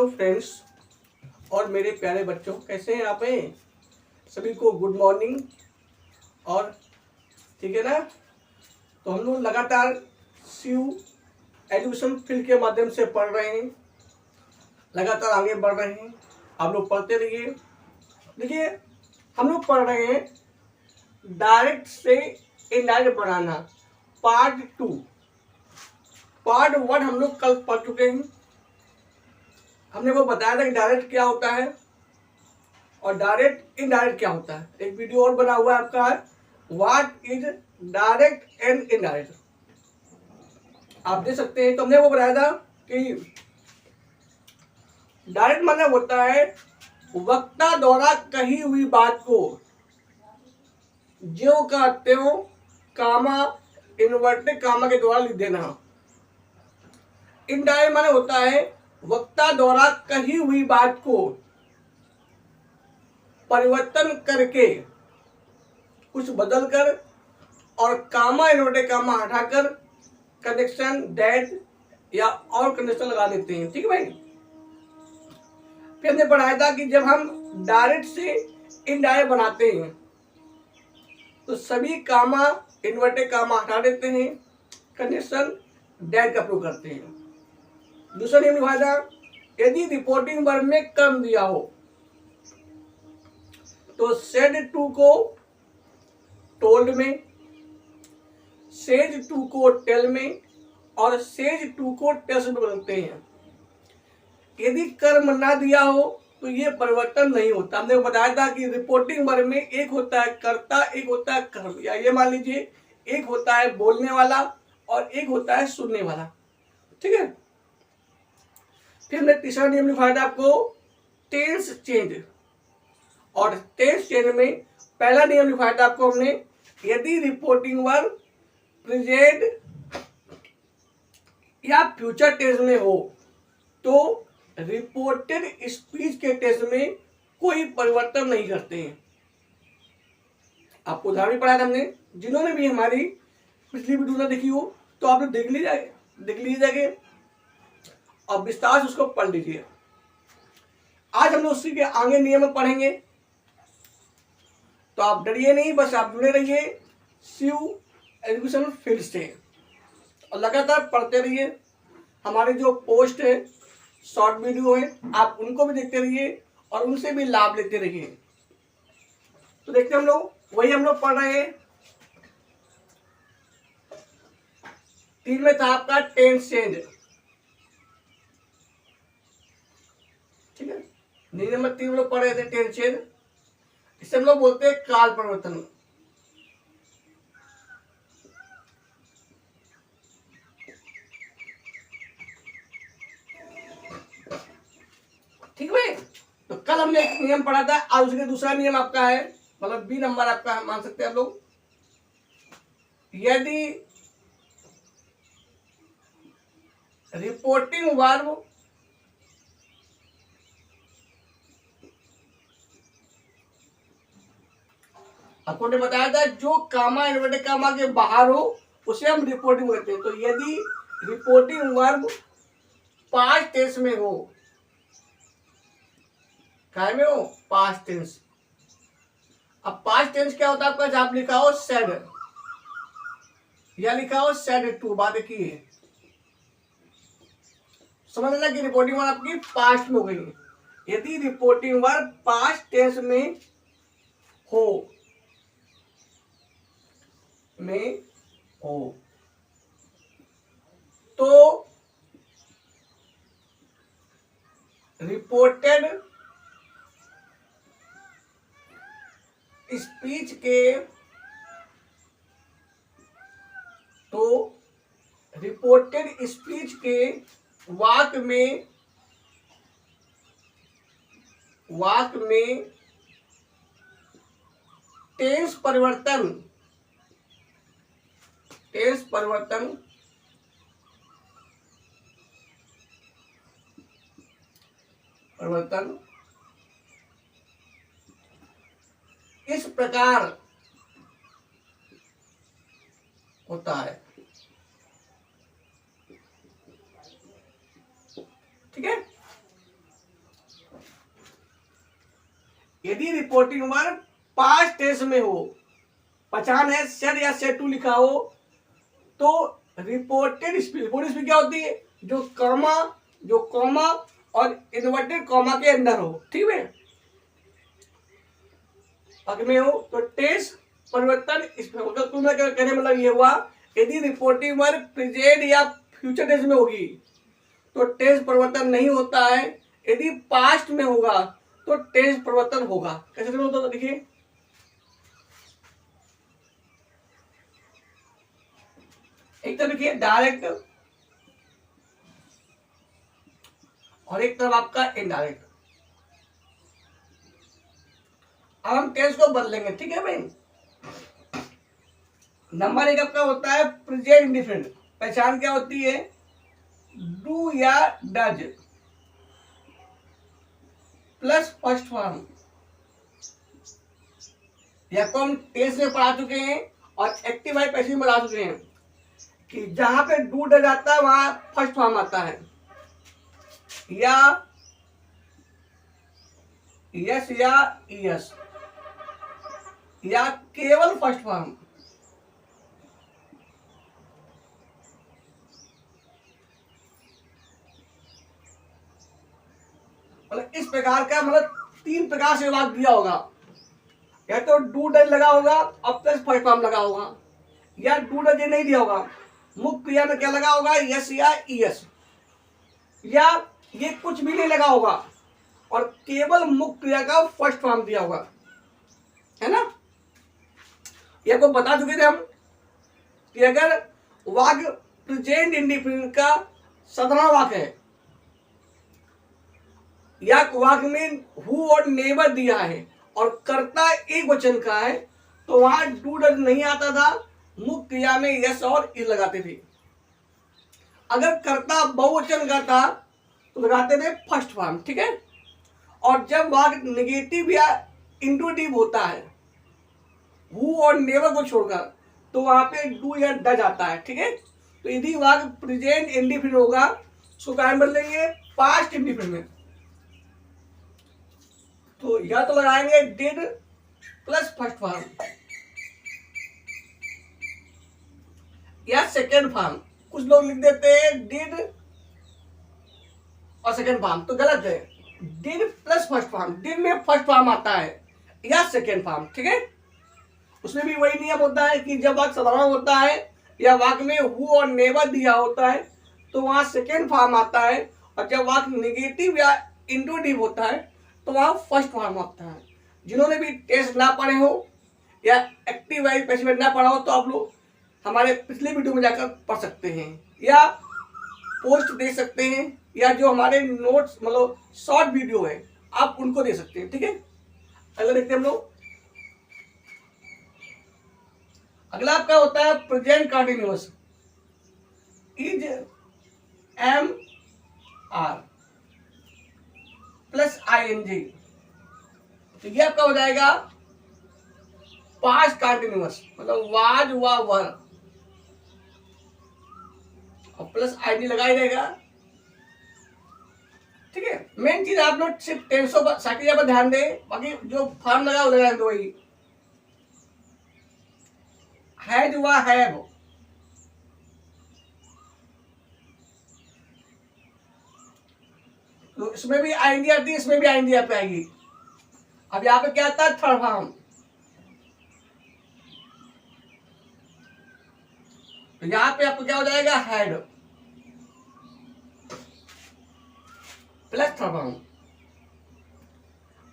Hello friends और मेरे प्यारे बच्चों, कैसे हैं आप? हैं सभी को गुड मॉर्निंग। और ठीक है ना? तो हम लोग लगातार सीयू एजुकेशन फील्ड के माध्यम से पढ़ रहे हैं, लगातार आगे बढ़ रहे हैं। आप लोग पढ़ते रहिए। देखिए, हम लोग पढ़ रहे हैं डायरेक्ट से इनडायरेक्ट बनाना, पार्ट 2। पार्ट 1 हम लोग कल पढ़ चुके हैं। हमने वो बताया था कि डायरेक्ट क्या होता है और डायरेक्ट इनडायरेक्ट क्या होता है। एक वीडियो और बना हुआ है आपका, what is direct and indirect, आप देख सकते हैं। तो हमने वो बताया था कि डायरेक्ट मतलब होता है वक्ता द्वारा कही हुई बात को जो कहते हो कामा इन्वर्टेड कामा के द्वारा लिख देना। इनडायरेक्ट माने होता है वक्ता द्वारा कही हुई बात को परिवर्तन करके, कुछ बदल कर और कामा इन्वर्टेड कामा हटाकर कनेक्शन दैट या और कंडीशन लगा देते हैं। ठीक है भाई। फिर हमने पढ़ाया था कि जब हम डायरेक्ट से इनडायरेक्ट बनाते हैं तो सभी कामा इन्वर्टेड कामा हटा देते हैं, कंडीशन दैट का प्रयोग करते हैं। दूसरा नियम निभाया था, यदि रिपोर्टिंग वर्ब में कर्म दिया हो तो सेड टू को टोल्ड में, सेज टू को टेल में और सेज टू को टेल्स में बदलते हैं। यदि कर्म ना दिया हो तो ये परिवर्तन नहीं होता। हमने बताया था कि रिपोर्टिंग वर्ब में एक होता है कर्ता, एक होता है कर्म, या ये मान लीजिए एक होता है बोलने वाला और एक होता है सुनने वाला। ठीक है। फिर हमने तीसरा नियम लिखाया था आपको, टेंस चेंज। और टेंस चेंज में पहला नियम लिखाया था आपको हमने, यदि रिपोर्टिंग वर्ब प्रेजेंट या फ्यूचर टेंस में हो तो रिपोर्टेड स्पीच के टेंस में कोई परिवर्तन नहीं करते हैं। आपको उदाहरण पढ़ा था हमने, जिन्होंने भी हमारी पिछली वीडियो ना देखी हो तो आप लोग देख लीजिए और विस्तार से उसको पढ़ लीजिए। आज हम लोग उसी के आगे नियम पढ़ेंगे, तो आप डरिए नहीं, बस आप जुड़े रहिए सीयू एजुकेशन फील्ड से और लगातार पढ़ते रहिए। हमारे जो पोस्ट है, शॉर्ट वीडियो है, आप उनको भी देखते रहिए और उनसे भी लाभ लेते रहिए। तो देखते हम लोग वही हम लोग पढ़ रहे हैं। 3 में था आपका टेंस चेंज। ठीक है। नंबर 3 लोग पढ़ रहे थे टेंस चेंज। इसे हम लोग बोलते हैं काल परिवर्तन। ठीक है। तो कल हमने एक नियम पढ़ा था, आज उसके दूसरा नियम आपका है, मतलब बी नंबर आपका मान सकते हैं आप लोग। यदि रिपोर्टिंग वर्ब आपको ने बताया था जो कामा इन्वर्टेड कामा के बाहर हो उसे हम रिपोर्टिंग करते हैं। तो यदि रिपोर्टिंग वर्ब पास्ट टेंस में हो, काय में हो, पास्ट टेंस। अब पास्ट टेंस क्या होता है आपका, जहां लिखा हो सेड या लिखा हो सेड टू, बात की है, समझ लेना कि रिपोर्टिंग वर्ब आपकी पास्ट में हो गई। यदि रिपोर्टिंग वर्ब पास्ट टेंस में हो तो रिपोर्टेड स्पीच के वाक में टेंस परिवर्तन इस प्रकार होता है। ठीक है। यदि रिपोर्टिंग वर्ब पास्ट टेंस में हो, पहचान है सेड या सेड टू लिखा हो, तो रिपोर्टेड स्पीड क्या होती है, जो कॉमा और इन्वर्टेड कॉमा के अंदर हो, ठीक है, अगर में हो तो टेंस परिवर्तन कहने मतलब ये हुआ, यदि रिपोर्टिंग वर्ब प्रेजेंट या फ्यूचर टेंस में होगी तो टेंस परिवर्तन नहीं होता है, यदि पास्ट में होगा तो टेंस परिवर्तन होगा। कैसे होता है देखिए, एक तरफ देखिए डायरेक्ट और एक तरफ आपका इनडायरेक्ट। अब हम टेंस को बदलेंगे, ठीक है भाई। नंबर एक आपका होता है प्रेजेंट इंडिफरेंट, पहचान क्या होती है, डू या डज प्लस फर्स्ट फॉर्म, या को हम टेंस में पढ़ा चुके हैं और एक्टिव वाइब पैसिव में पढ़ा चुके हैं कि जहां पे डू डज आता है वहां फर्स्ट फॉर्म आता है, या यस या यस, या केवल फर्स्ट फॉर्म। मतलब इस प्रकार का, मतलब 3 प्रकार से वाक्य दिया होगा, या तो डू डज लगा होगा और प्लस फर्स्ट फॉर्म लगा होगा, या डू डज नहीं दिया होगा, मुख्य क्रिया में क्या लगा होगा, यस या यस, या ये कुछ भी नहीं लगा होगा और केवल मुख्य क्रिया का फर्स्ट फॉर्म दिया होगा, है ना। ये को बता चुके थे हम कि अगर वाक्य प्रेजेंट इंडिफिनिट का साधारण वाक्य है या वाक्य में हु और नेवर दिया है और कर्ता एक वचन का है तो वहां डू डज नहीं आता था, मुख्य क्रिया में यस और इज लगाते थे। अगर कर्ता बहुवचन का था तो लगाते थे फर्स्ट फॉर्म, ठीक है। और जब वाक्य नेगेटिव या इंट्रोटिव होता है हु और नेवर को छोड़कर तो वहां पे डू या डज आता है, ठीक है। तो यदि वाक्य प्रेजेंट इंडिफिनिट होगा उसको क्या बदलेंगे, पास्ट इंडिफिनिट में। तो या तो लगाएंगे डिड प्लस फर्स्ट फॉर्म या सेकेंड फॉर्म। कुछ लोग लिख देते हैं डिड और सेकेंड फॉर्म, तो गलत है। Did plus first form, did में फर्स्ट फॉर्म आता है या सेकेंड फॉर्म, ठीक है। उसमें भी वही नियम होता है कि जब वाक्य साधारण होता है या वाक्य में हु और नेवर दिया होता है तो वहां सेकेंड फॉर्म आता है, और जब वाक्य नेगेटिव या इंट्रोटिव होता है तो वहां फर्स्ट फॉर्म आता है। जिन्होंने भी टेस्ट ना पढ़े हो या एक्टिव वाइज पैसिव ना पढ़ा हो तो आप लोग हमारे पिछले वीडियो में जाकर पढ़ सकते हैं या पोस्ट दे सकते हैं, या जो हमारे नोट्स मतलब शॉर्ट वीडियो है आप उनको दे सकते हैं, ठीक है। अगला देखते हैं हम लोग। अगला आपका होता है present continuous, is am are plus ING, तो ये आपका हो जाएगा पास्ट कंटिन्यूअस, मतलब वाज हुआ वर और प्लस आईएनजी लगा ही रहेगा, ठीक है। मेन चीज आप लोग सिर्फ टेंसों पर साइकिल पर ध्यान दें, बाकी जो फॉर्म लगा वो लगा दो, वही हैज हुआ हैव, तो इसमें भी आएंगी आती है, इसमें भी आएंगी आप आएगी। अब यहाँ पे क्या आता है थर्ड फॉर्म, तो यहाँ पे आपको क्या हो जाएगा हैड प्लस थर्ड फॉर्म।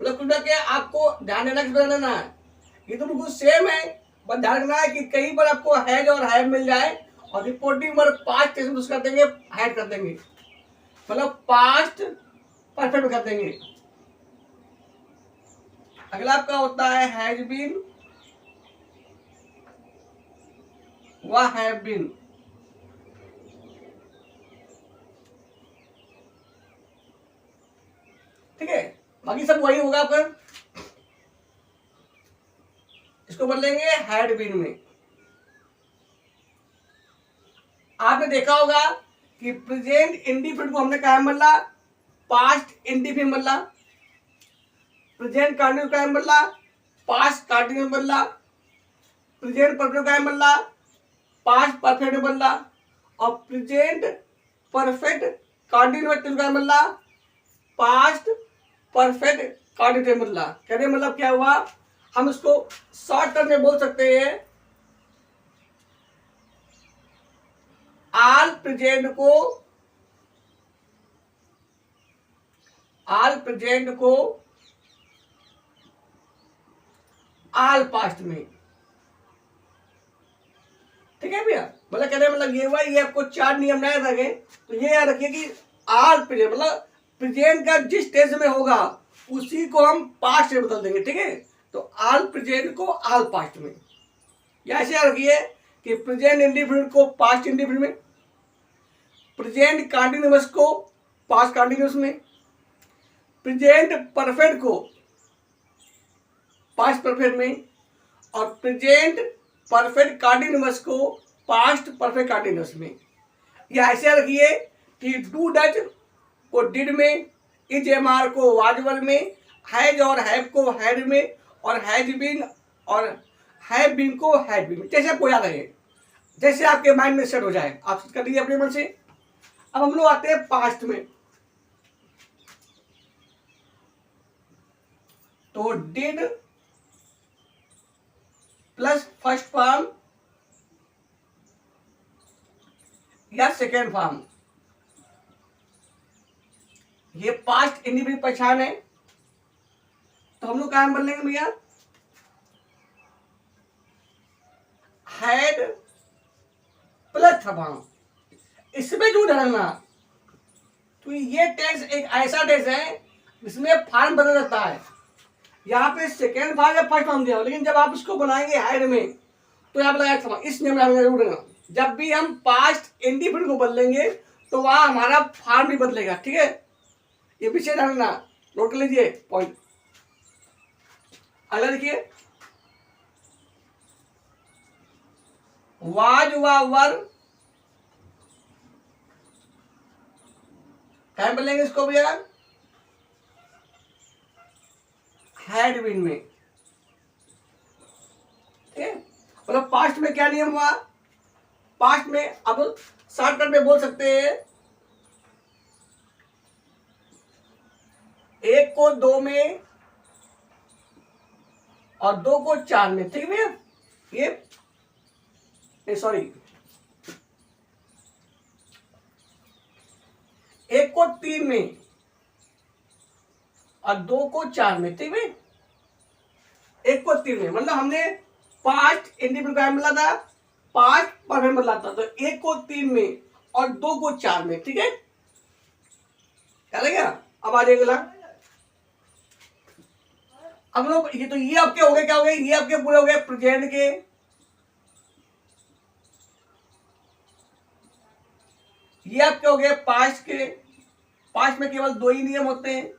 मतलब कुछ क्या आपको ध्यान देना किस देना है, ये तो बिल्कुल सेम है, बस ध्यान रखना है कि कहीं पर आपको हैज और हैव मिल जाए और रिपोर्टिंग वर्ब पास्ट टेंस कर देंगे, हैड कर देंगे, मतलब पास्ट परफेक्ट कर देंगे। अगला आपका होता है हैज बीन व हैव बीन, ठीक है। बाकी सब वही होगा आपका, इसको बदलेंगे हैड बीन में। आपने देखा होगा कि प्रेजेंट इंडिफिनिट को हमने क्या बदला, पास्ट इंडिफिनिट बदला। प्रेजेंट कंटिन्यूस का बदला, पास्ट कंटिन्यूस बदला, प्रेजेंट परफेक्ट का बदला, पास्ट परफेक्ट बदला, और प्रेजेंट परफेक्ट कंटिन्यूस का बदला, पास्ट परफेक्ट कंटिन्यूस बदला। कहने मतलब क्या हुआ, हम इसको शॉर्ट टर्म में बोल सकते हैं, आल प्रेजेंट को आल पास्ट में। ठीक है भैया, मतलब कहने मतलब ये हुआ, ये आपको 4 नियम नए रखे, तो ये याद रखिए कि आल प्रेजेंट मतलब प्रेजेंट का जिस स्टेज में होगा उसी को हम पास्ट में बदल देंगे। ठीक है, तो आल प्रेजेंट को आल पास्ट में, या ऐसे याद रखिए कि प्रेजेंट इंडिफिनिट को पास्ट इंडिफिनिट में, प्रेजेंट कंटिन्यूअस को पास्ट कंटिन्यूअस में, प्रेजेंट परफेक्ट को पास्ट परफेक्ट में, और प्रेजेंट परफेक्ट कंटिन्यूअस को पास्ट परफेक्ट कंटिन्यूअस में। या ऐसे रखिए कि डू डज को डिड में, इज एम आर को वाजवर में, हैज और हैव को हैड में, और हैज बीन और हैव बीन को हैड बीन में। जैसे आपको याद रहे, जैसे आपके माइंड में सेट हो जाए आप कर लीजिए अपने मन से। अब हम लोग आते हैं पास्ट में, तो डिड प्लस फर्स्ट फॉर्म या सेकेंड फॉर्म, ये पास्ट इंडिफिनिट पहचान है, तो हम लोग क्या बन लेंगे भैया, हैड प्लस फॉर्म। इसमें जो ढलना, तो ये टेंस एक ऐसा टेंस है जिसमें फॉर्म बदल जाता है। यहाँ पे सेकेंड फॉर्म या फर्स्ट फॉर्म दिया, लेकिन जब आप इसको बनाएंगे हैड में, तो यहाँ पर लगाया इस नियम में जब भी हम पास्ट इंडिफिनिट को बदलेंगे तो वहां हमारा फॉर्म भी बदलेगा। ठीक है, ये विषय जानना, नोट कर लीजिए पॉइंट। अगला देखिए, वाज व वर, क्या बदलेंगे इसको भैया, हैड बीन में। ठीक है, मतलब पास्ट में क्या नियम हुआ, पास्ट में अब शॉर्टकट में बोल सकते हैं, एक को 2 में और 2 को 4 में। ठीक है, ये सॉरी, एक को 3 में और 2 को 4 में। ठीक है, एक को 3 में मतलब हमने पास्ट इंडिफिनिट का मिला था, पास्ट परफेक्ट बदला था, तो एक को 3 में और 2 को 4 में। ठीक है, क्या लगेगा। अब आ जाएगा, अब लोग ये तो ये आपके हो गए, क्या हो गए, ये आपके पूरे हो गए प्रेजेंट के, ये आपके हो गए पास्ट के। पास्ट में केवल 2 ही नियम होते हैं।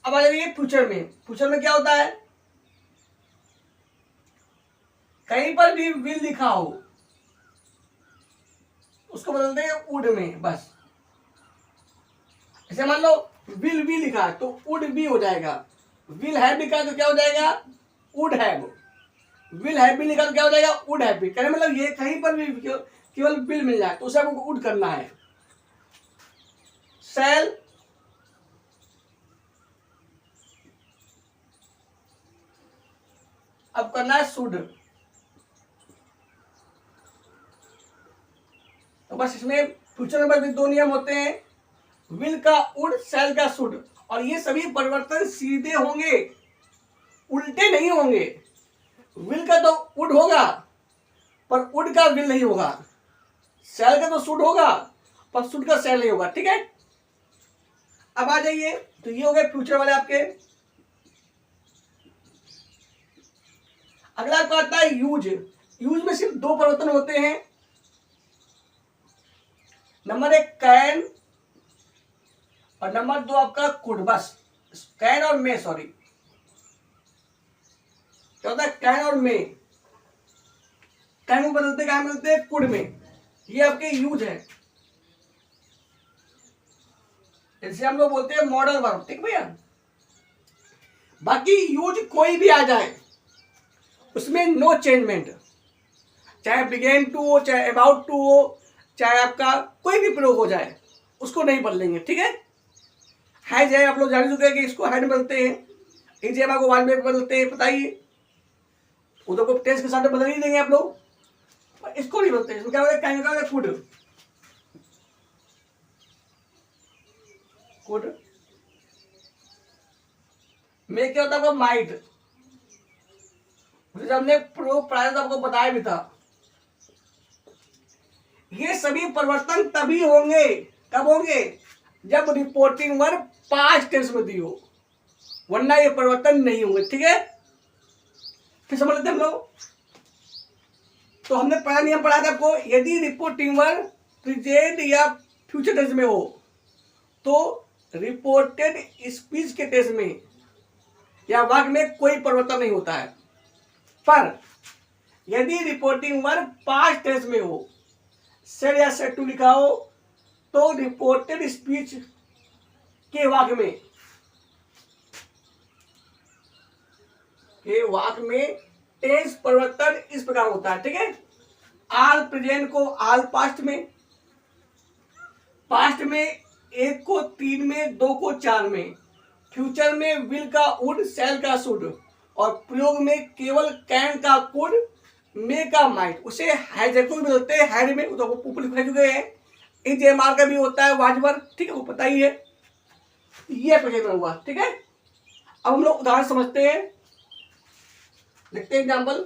अब आ जाइए फ्यूचर में। फ्यूचर में क्या होता है, कहीं पर भी विल लिखा हो उसको बदलते हैं वुड में, बस। ऐसे मान लो विल भी लिखा है तो वुड भी हो जाएगा, विल हैव लिखा है तो क्या हो जाएगा, वुड हैव। विल हैव भी लिखा तो क्या हो जाएगा, वुड हैव भी। कहने मतलब ये कहीं पर भी केवल विल मिल जाए तो उसे आपको वुड करना है। शैल, अब करना है शुड। तो बस इसमें फ्यूचर में बस 2 नियम होते हैं, विल का वुड, शैल का शुड। और ये सभी परिवर्तन सीधे होंगे, उल्टे नहीं होंगे। विल का तो वुड होगा पर वुड का विल नहीं होगा, शैल का तो शुड होगा पर शुड का शैल नहीं होगा। ठीक है, अब आ जाइए, तो ये हो गए फ्यूचर वाले आपके। अगला आपका आता है यूज। यूज में सिर्फ 2 परिवर्तन होते हैं। नंबर 1 कैन और नंबर 2 आपका कुड, बस। कैन और मे, सॉरी, क्या होता है कैन और मे। कैन को बदलते क्या मिलते हैं, कुड में। ये आपके यूज है, जैसे हम लोग बोलते हैं मॉडल वर्ब। ठीक भैया, बाकी यूज कोई भी आ जाए उसमें नो चेंजमेंट, चाहे बिगेन टू हो, चाहे अबाउट टू हो, चाहे आपका कोई भी प्रयोग हो जाए उसको नहीं बदलेंगे। ठीक है, हैज है आप लोग जान चुके हैं कि इसको हैड बदलते हैं, इज है को वाज में बदलते हैं, बताइए उधर को टेंस के साथ बदल ही देंगे आप लोग, इसको नहीं बदलते। इसमें क्या होता है, कहेंगे कुड, कुड में क्या होता है आपको माइट, जब हमने प्रो प्राय तो आपको बताया भी था। ये सभी परिवर्तन तभी होंगे, कब होंगे, जब रिपोर्टिंग वर्ब पास्ट टेंस में दी हो, वरना ये परिवर्तन नहीं होंगे। ठीक है, फिर समझ लेते हम लोग। तो हमने पहला नियम पढ़ा था आपको, यदि रिपोर्टिंग वर्ब प्रेजेंट या फ्यूचर टेंस में हो तो रिपोर्टेड स्पीच के टेंस में या वाक्य में कोई परिवर्तन नहीं होता है, पर यदि रिपोर्टिंग वर्ब पास्ट टेंस में हो, सेड या सेड टू लिखा हो, तो रिपोर्टेड स्पीच के वाक्य में टेंस परिवर्तन इस प्रकार होता है। ठीक है, आल प्रेजेंट को आल पास्ट में, पास्ट में एक को तीन में, दो को चार में, फ्यूचर में विल का वुड, शैल का शुड, और प्रयोग में केवल कैन का कुड, मे का माइट, उसे हैज को भी बोलते हैं, हैड में तो ऊपर लिख चुके हैं, इज एम आर का भी होता है वाजवर। ठीक है, वो पता ही है, ये प्रेजेंट में हुआ। ठीक है, अब हम लोग उदाहरण समझते हैं, लिखते हैं example.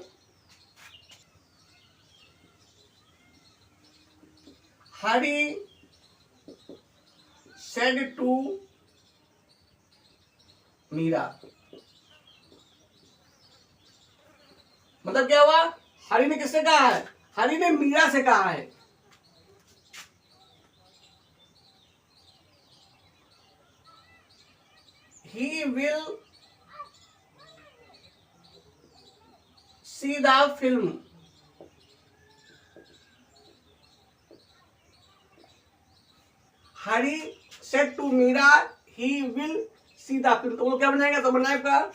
Hari said to Meera, मतलब क्या हुआ, हरी ने किससे कहा है, हरी ने मीरा से कहा है। He will see the film. Hari said to Meera, he will see the film. तो वो क्या बनाएगा, तो बनाएगा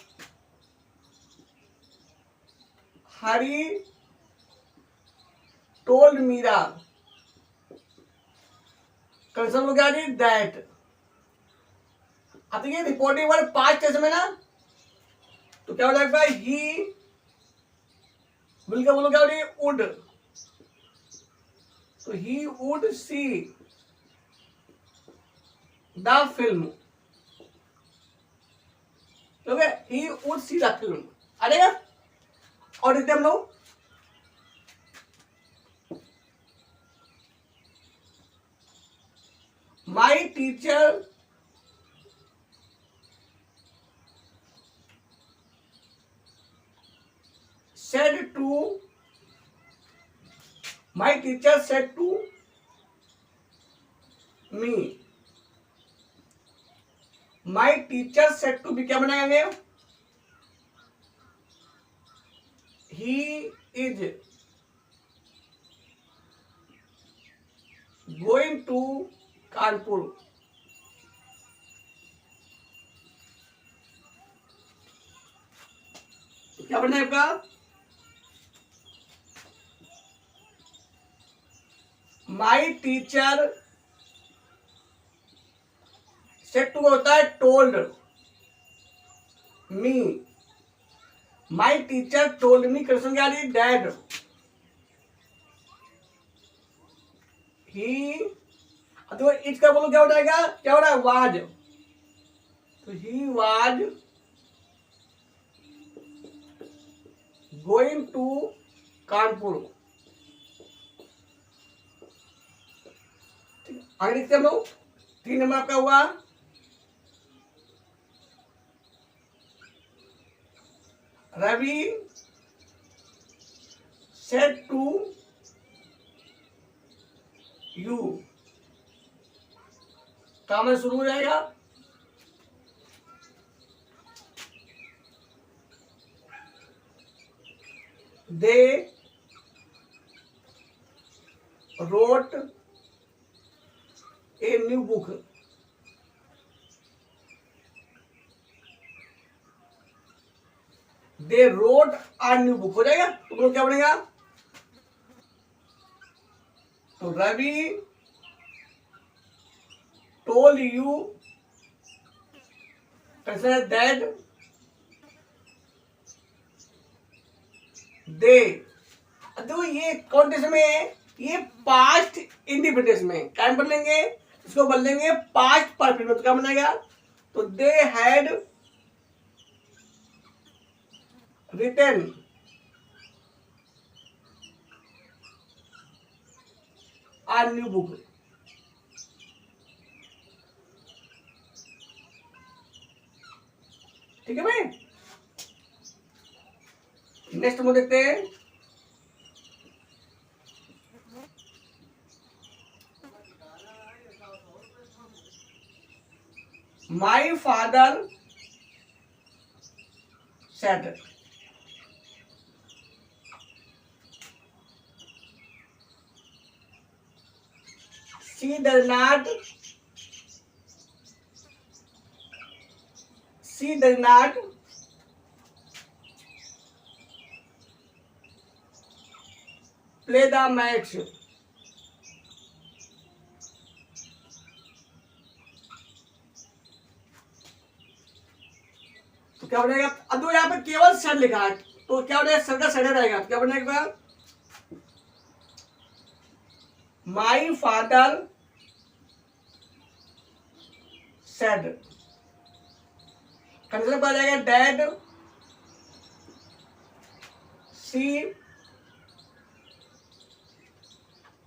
Hari told Meera, कंसर्न हो गया दैट। अब देखिए रिपोर्टिंग वर्ब पास्ट टेंस में ना, तो क्या हो जाएगा, ही विल का बोलो क्या हो रही है, वुड, तो he would see the film, ठीक है, he would see the film आ जाएगा। और देखते हम लोग, my teacher said to, my teacher said to me, my teacher said to be क्या बनाएंगे, he is going to Kanpur, क्या बनाएगा, माई टीचर सेड टू होता है टोल्ड मी, माई टीचर टोल्ड मी क्वेश्चन क्या रही, डैड, ही, तो इसका बोलो क्या हो जाएगा, क्या हो रहा है, वाज, तो he was going to Kanpur. आगे देखते हम लोग, 3 नंबर आपका हुआ, रवि सेड टू यू, काम शुरू हो जाएगा, they wrote a new book, they wrote a new book, हो जाएगा। तो बोलो क्या बनेगा, तो Ravi told you that they. तो ये कौन टेंस में है, ये पास्ट इंडिपेंडेंस में क्या बदलेंगे, इसको बदलेंगे पास्ट परफेक्ट में। तो क्या बनेगा, तो they had written a new book. ठीक है भाई, नेक्स्ट में देखते हैं। My father said, she does not play the match। तो क्या बनेगा, अब तो यहाँ पे केवल सर लिखा है, तो क्या बनेगा, सर का सर रहेगा। तो क्या बनेगा, माई फादर सेड, कंडीशन पर आ जाएगा डैड सी।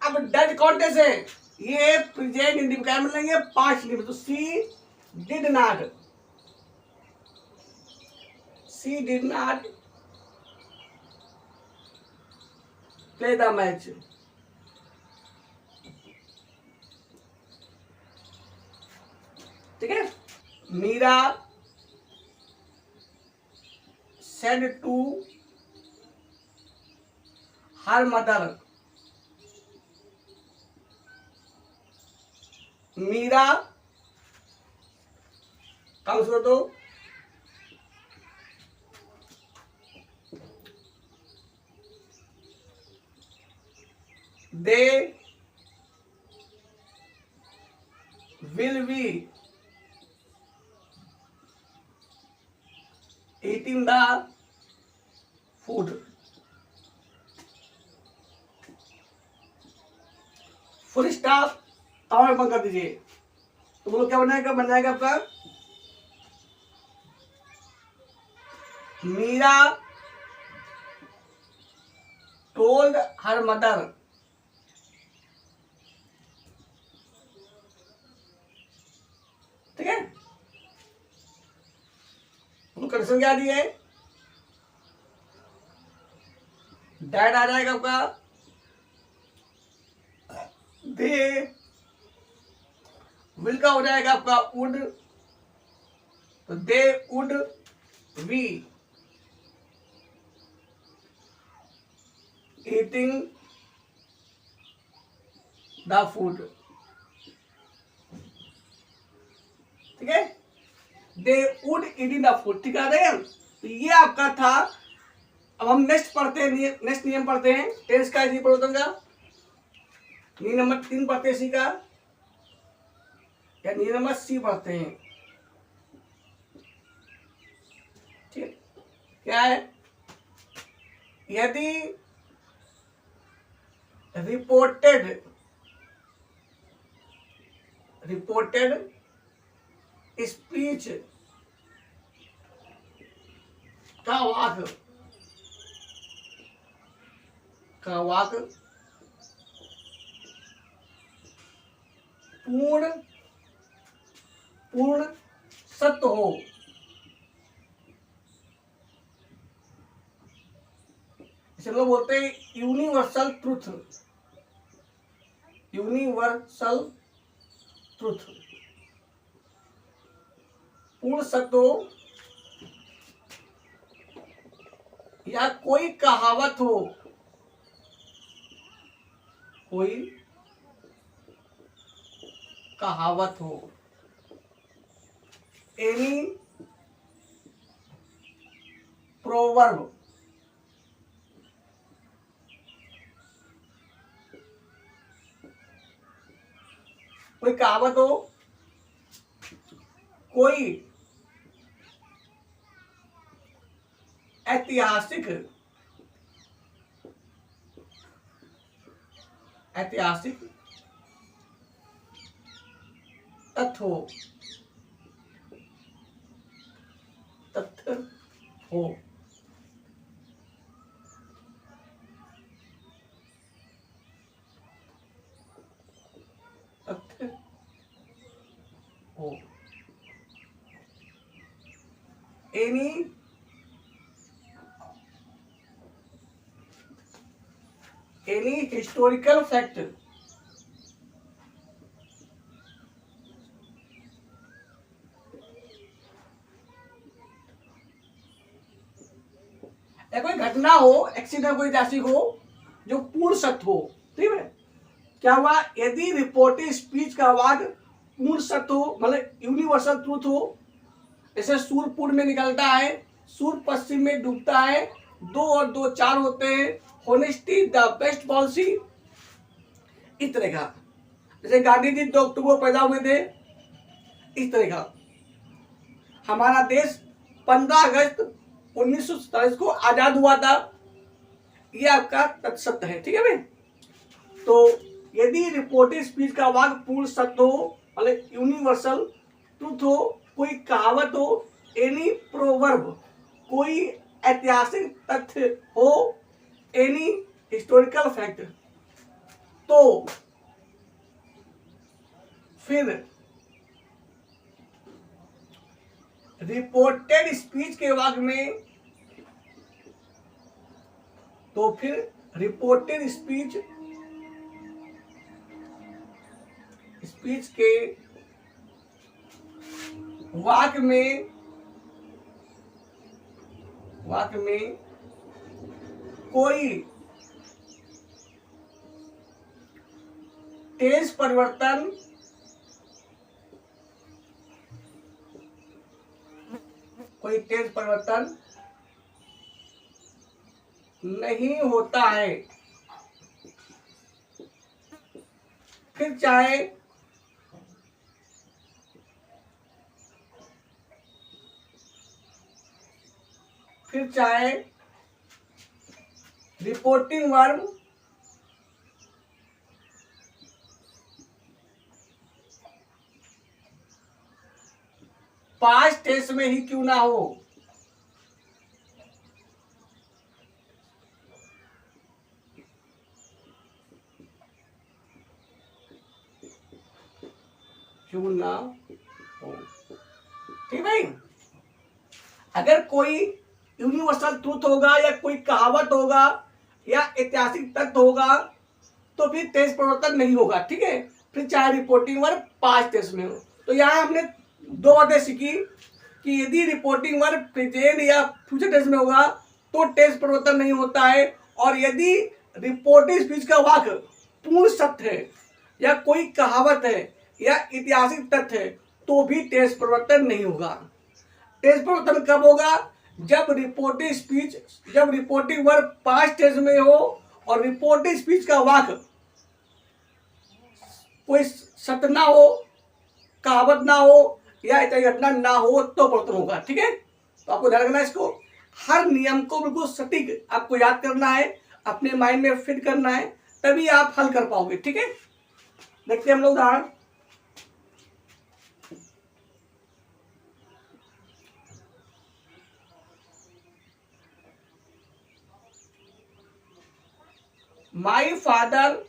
अब डैड कौन टेंस है, ये प्रेजेंट इंडिपेंडेंट क्या मिलेंगे, पास्ट इंडिपेंडेंट। तो she did not play the match. ठीक है, Meera said to her mother, Meera काम सुनो तो, they will be eating the food। Full stop, और बंद कर दीजिए। तो बोलो क्या बनाएगा आपका, मीरा टोल्ड हर मदर। ठीक है, कंडीशन क्या दी है, डैड आ जाएगा आपका, दे विल का हो जाएगा आपका वुड, तो they would be eating the food. ठीक है, they would eating the food. ठीक है, तो ये आपका था। अब हम नेक्स्ट पढ़ते हैं, नेक्स्ट नियम पढ़ते हैं टेंस का, इसी परिवर्तन का। नियम नंबर 3 पढ़ते हैं सी का, या नियम नंबर सी पढ़ते हैं। ठीक, क्या है, यदि रिपोर्टेड स्पीच का वाक पूर्ण सत्य हो, इसे लोग बोलते हैं यूनिवर्सल ट्रूथ। पूर्ण सत्य हो, या कोई कहावत हो, एनी प्रोवर्ब, कोई कहावत हो, कोई ऐतिहासिक ऐतिहासिक तथ्य हो, तथ्य हो, तथ्य हो, एनी हिस्टोरिकल फैक्ट, या कोई घटना हो, एक्सीडेंट, कोई ऐसी हो जो पूर्ण सत्य हो। ठीक है, क्या हुआ, यदि रिपोर्टेड स्पीच का वाद पूर्ण सत्य हो, मतलब यूनिवर्सल ट्रूथ हो, जैसे सूर्य पूर्व में निकलता है, सूर्य पश्चिम में डूबता है, 2 और 2 4 होते हैं, होनेस्टी द बेस्ट पॉलिसी, इस तरह का। जैसे गांधी जी 2 अक्टूबर को पैदा हुए थे, इस तरह का। हमारा देश 15 अगस्त 1947 को आजाद हुआ था, ये आपका तथ्य सत्य है। ठीक है भाई, तो यदि रिपोर्टेड स्पीच का वाक्य पूर्ण सत्य हो, मतलब यूनिवर्सल ट्रूथ हो, कोई कहावत हो, एनी प्रोवर्ब, कोई ऐतिहासिक तथ्य हो, एनी हिस्टोरिकल फैक्ट, तो फिर रिपोर्टेड स्पीच के वाक्य में, तो फिर रिपोर्टेड स्पीच के वाक्य में कोई तेज परिवर्तन नहीं होता है, फिर चाहे रिपोर्टिंग वर्ब पास्ट टेंस में ही क्यों ना हो। क्यों ना हो, ठीक भाई। अगर कोई यूनिवर्सल ट्रूथ होगा, या कोई कहावत होगा, या ऐतिहासिक तथ्य होगा, तो फिर तेज परिवर्तन नहीं होगा। ठीक है, फिर चाहे रिपोर्टिंग वर्ब पास्ट टेंस में हो। तो यहाँ हमने 2 बातें सीखी कि यदि रिपोर्टिंग वर्ब प्रेजेंट या फ्यूचर टेंस में होगा तो टेंस परिवर्तन नहीं होता है, और यदि रिपोर्टेड स्पीच का वाक्य पूर्ण सत्य है, या कोई कहावत है, या ऐतिहासिक तथ्य है, तो भी टेंस परिवर्तन नहीं होगा। टेंस परिवर्तन कब होगा, जब रिपोर्टिंग वर्ब पास्ट टेंस में हो, और रिपोर्टेड स्पीच का वाक्य कोई सत्य ना हो, कहावत ना हो, या ऐतिहासिक घटना ना हो, तो परिवर्तन होगा। ठीक है, तो आपको ध्यान रखना है, इसको हर नियम को बिल्कुल सटीक आपको याद करना है, अपने माइंड में फिट करना है, तभी आप हल कर पाओगे। ठीक है, देखते हैं हम लोग उदाहरण। माई फादर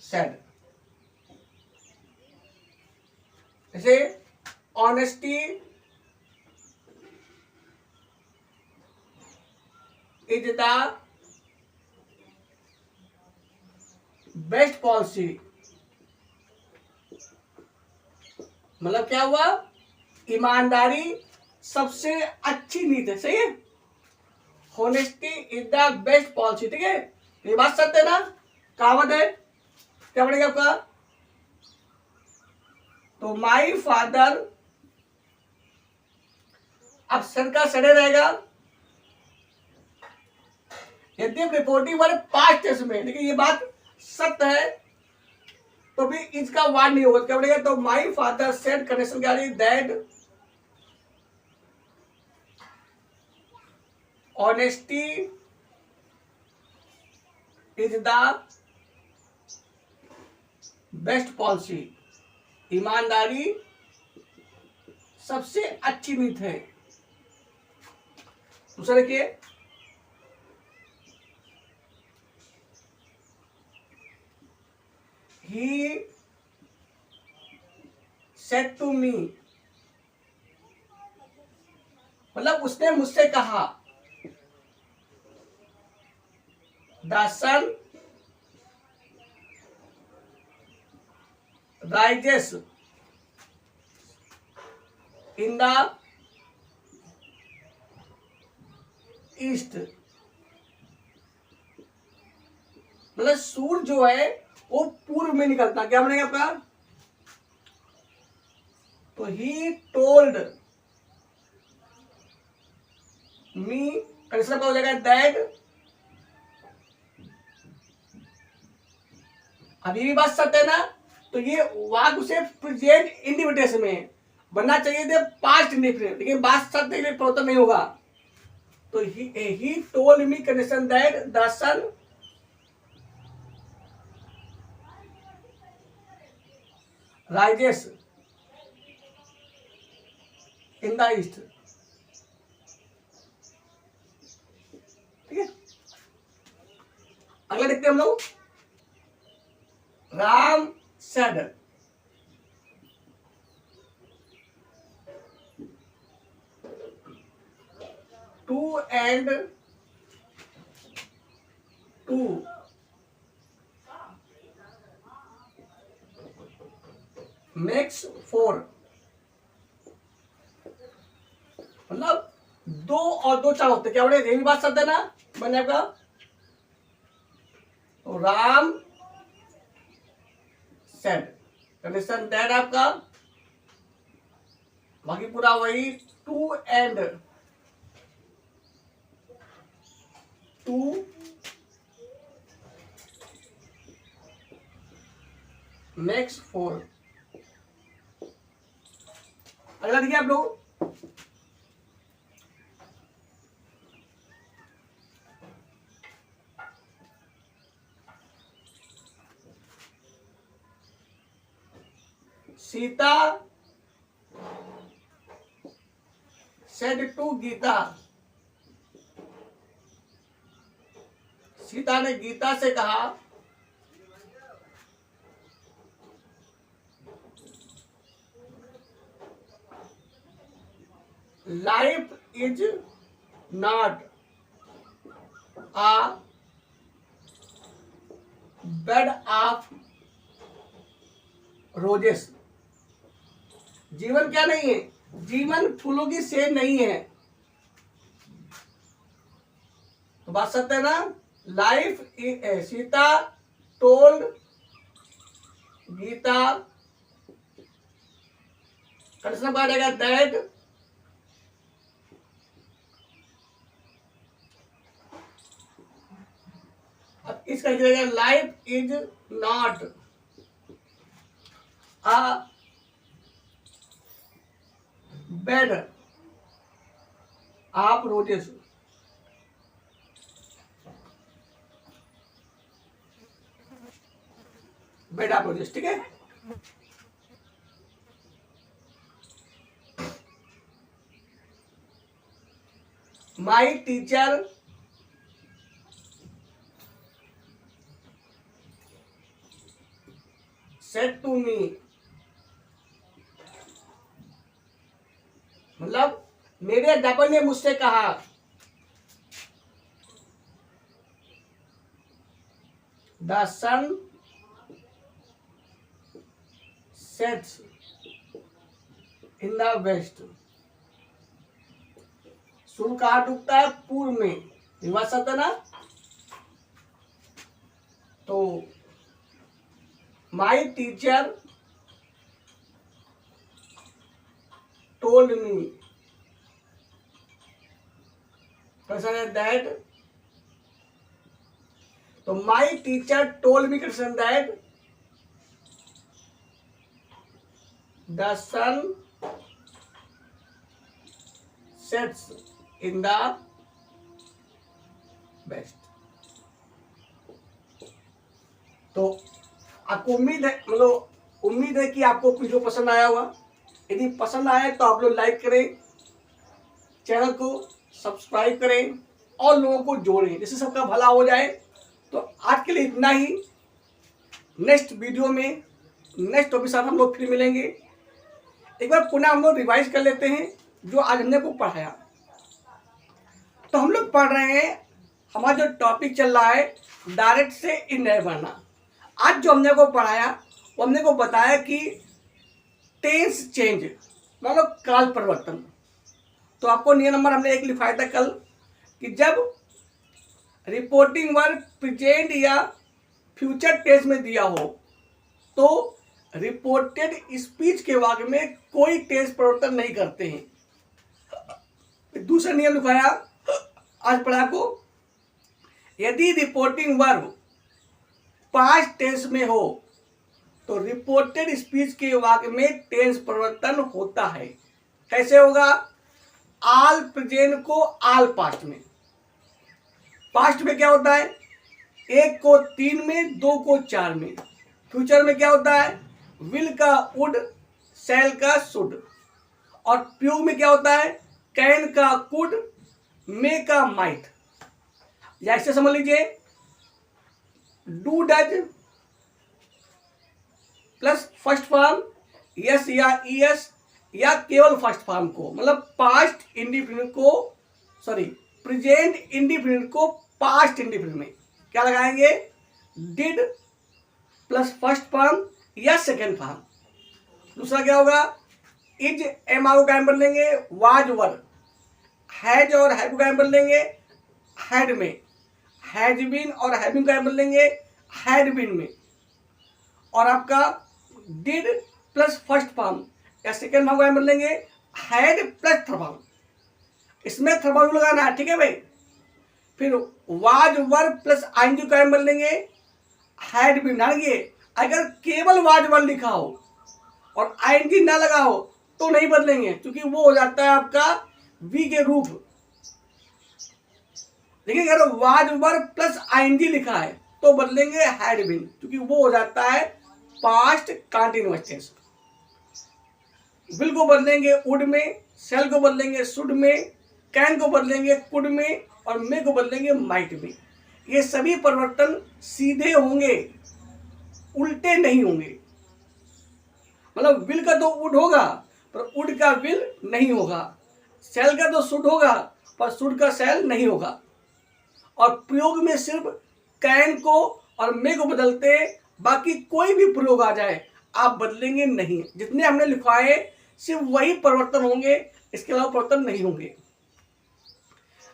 सेड, जैसे honesty is the best policy, मतलब क्या हुआ, ईमानदारी सबसे अच्छी नीति है। सही है, honesty is the best policy. ठीक है, ये बात सत्य है ना, कहावत है। क्या पड़ेगा आपका, तो माई फादर अब सन का सडे रहेगा, यदि रिपोर्टिंग वाले पास्ट टेंस में, लेकिन ये बात सत्य है तो भी इसका वार्ड नहीं होगा, क्या बोलेगा? तो माई फादर सेड कंडीशन क्या रही? That honesty is the best policy, ईमानदारी सबसे अच्छी नीति है। दूसरा देखिए, ही सेड टू मी, मतलब उसने मुझसे कहा, the sun rises in the east, मतलब सूर्य जो है वो पूर्व में निकलता, क्या बनेगा आपका? तो ही टोल्ड मी, कंडीशन का हो जाएगा दैट, अब ये भी बात सत्य है ना, तो ये वाक्य उसे प्रेजेंट इंडिविटेशन में बनना चाहिए थे पास्ट इंडिफिनिट, लेकिन बात सत्य के लिए प्रवर्तन नहीं होगा। तो he told me condition that the sun rises in the east, ठीक है। अगला देखते हैं हम लोग, Ram said, two and two makes four, मतलब दो और दो चार होते, क्या बोले? ये भी बात सत्य है ना, बने आपका। तो राम सेड कंडीशन दैट आपका, बाकी पूरा वही, two and two makes four. अगला देखिए आप लोग, सीता सेड टू गीता, सीता ने गीता से कहा, life is not a bed of roses। जीवन क्या नहीं है? जीवन फूलों की सेन नहीं है। तो बात सत्य है ना। Life Sita told Gita condition पड़ेगा दैट अब इसका रहेगा life is not a bed of roses. Bed of roses, ठीक है। My teacher said to me, मतलब मेरे अध्यापक ने मुझसे कहा the sun sets in the west. सूर्य कहाँ डूबता है? पूर्व में। ये बात सत्य है ना। तो my teacher told me question है दैट, तो my teacher told me question that the sun sets in the west. तो आपको उम्मीद है, मतलब उम्मीद है कि आपको वीडियो पसंद आया होगा। यदि पसंद आया तो आप लोग लाइक करें, चैनल को सब्सक्राइब करें और लोगों को जोड़ें जिससे सबका भला हो जाए। तो आज के लिए इतना ही। नेक्स्ट वीडियो में नेक्स्ट टॉपिक साथ हम लोग फिर मिलेंगे। एक बार पुनः हम लोग रिवाइज कर लेते हैं जो आज हमने को पढ़ाया। तो हम लोग पढ़ रहे हैं, हमारा जो टॉपिक चल रहा है डायरेक्ट से इनडायरेक्ट बनना। आज जो हमने को पढ़ाया वो हमने को बताया कि टेंस चेंज, मतलब काल परिवर्तन। तो आपको नियम नंबर हमने 1 लिखाया था कल कि जब रिपोर्टिंग वर्ब प्रेजेंट या फ्यूचर टेंस में दिया हो तो रिपोर्टेड स्पीच के वाक्य में कोई टेंस परिवर्तन नहीं करते हैं। दूसरा नियम लिखाया आज पढ़ा को, यदि रिपोर्टिंग वर्ब पास्ट टेंस में हो तो रिपोर्टेड स्पीच के वाक्य में टेंस परिवर्तन होता है। कैसे होगा? आल प्रेजेंट को आल पास्ट में। पास्ट में क्या होता है? 1 को 3 में, 2 को 4 में। फ्यूचर में क्या होता है? विल का वुड, शैल का शुड। और प्रू में क्या होता है? कैन का कुड, मे का माइट। या ऐसे समझ लीजिए, do does plus first form yes या ईएस या केवल फर्स्ट फॉर्म को, मतलब पास्ट इंडिफिनिट को, सॉरी प्रेजेंट इंडिफिनिट को पास्ट इंडिफिनिट में क्या लगाएंगे? डिड प्लस फर्स्ट फॉर्म या सेकेंड फॉर्म। दूसरा क्या होगा? इज एम आर को क्या बदलेंगे? Was were. हैज और हैव को क्या बदलेंगे? हैड में। हैज बीन और हैविंग का बदलेंगे? हैड बीन में। और आपका डिड प्लस फर्स्ट फॉर्म या सेकेंड फॉर्म को बदलेंगे? Had plus third form. इसमें थर्ड फॉर्म लगाना है, ठीक है भाई। फिर वाज वर प्लस आईएनजी का बदलेंगे? Had been. अगर केवल वाज वर लिखा हो और आईएनजी ना लगा हो तो नहीं बदलेंगे, क्योंकि वो हो जाता है आपका वी के रूप। देखिए अगर वाज वर प्लस आईएनजी लिखा है तो बदलेंगे हैड बीन, क्योंकि वो हो जाता है पास्ट कंटीन्यूअस टेंस। विल को बदलेंगे वुड में, शैल को बदलेंगे शुड में, कैन को बदलेंगे कुड में और मे को बदलेंगे माइट में। ये सभी परिवर्तन सीधे होंगे, उल्टे नहीं होंगे। मतलब विल का तो वुड होगा पर वुड का विल नहीं होगा, शैल का तो शुड होगा पर शुड का शैल नहीं होगा। और प्रयोग में सिर्फ कैन को और मे को बदलते, बाकी कोई भी प्रयोग आ जाए आप बदलेंगे नहीं। जितने हमने लिखवाए सिर्फ वही परिवर्तन होंगे, इसके अलावा परिवर्तन नहीं होंगे।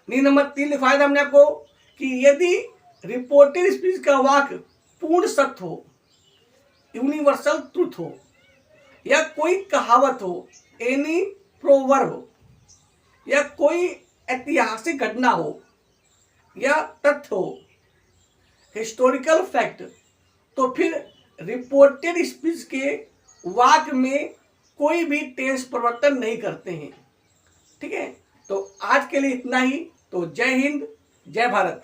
नियम नंबर 3 लिखवाया था हमने आपको कि यदि रिपोर्टेड स्पीच का वाक्य पूर्ण सत्य हो, यूनिवर्सल ट्रुथ हो, या कोई कहावत हो, एनी प्रोवर्ब हो, या कोई ऐतिहासिक घटना हो या तथ्य हो, हिस्टोरिकल फैक्ट, तो फिर रिपोर्टेड स्पीच के वाक्य में कोई भी टेंस परिवर्तन नहीं करते हैं। ठीक है, तो आज के लिए इतना ही। तो जय हिंद, जय भारत।